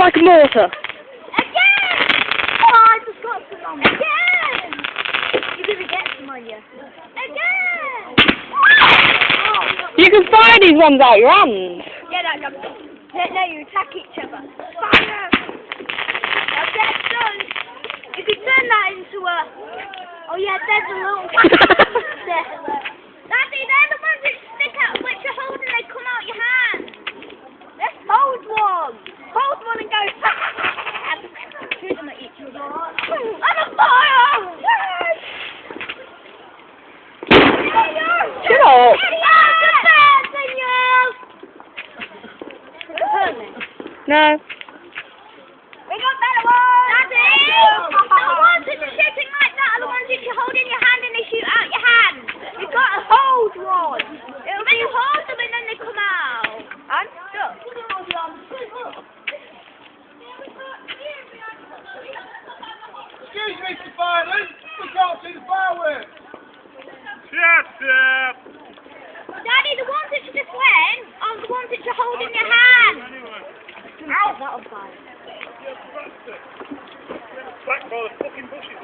like a mortar. Again! Oh, I just got some on. Again! You're going to get some on you. Again! You can fire these ones out your hands. Yeah, no, you attack each other. Fire! Now that's done. You could turn that into a... Oh yeah, there's a little... there. Daddy, they're the ones that stick out, which you hold and they come out your hand. Let's hold one. Hold one and go... Shoot them at each other. I'm on fire! Shut up. No. We got better ones! Daddy! The ones that are shooting like that are the ones that you hold in your hand and they shoot out your hand. You've got to hold one. Then you hold them and then they come out. I'm stuck. Excuse me, Mr. Firework. We can't see the fireworks. Shut up! Daddy, the ones that you just went are the ones that you hold in your hand. Ow! That on fire. Back by the fucking bushes.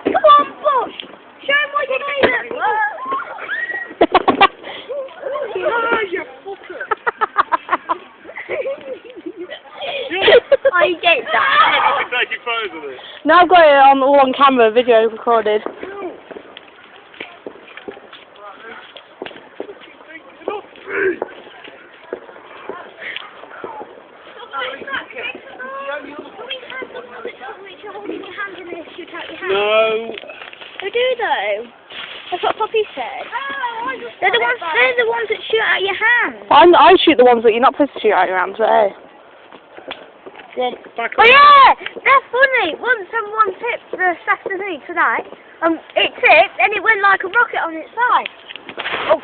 Come on, Bush! Show him what you're doing. Ah, you fucker! Oh, you get that. I'm not taking photos of this. Now I've got it on all on camera, video recorded. No. They do though. That's what Poppy said. They're the ones that shoot out your hand. I shoot the ones that you're not supposed to shoot out your hands, but hey. Back Oh yeah, that's funny. Once someone tipped this afternoon tonight, it tipped and it went like a rocket on its side. Oh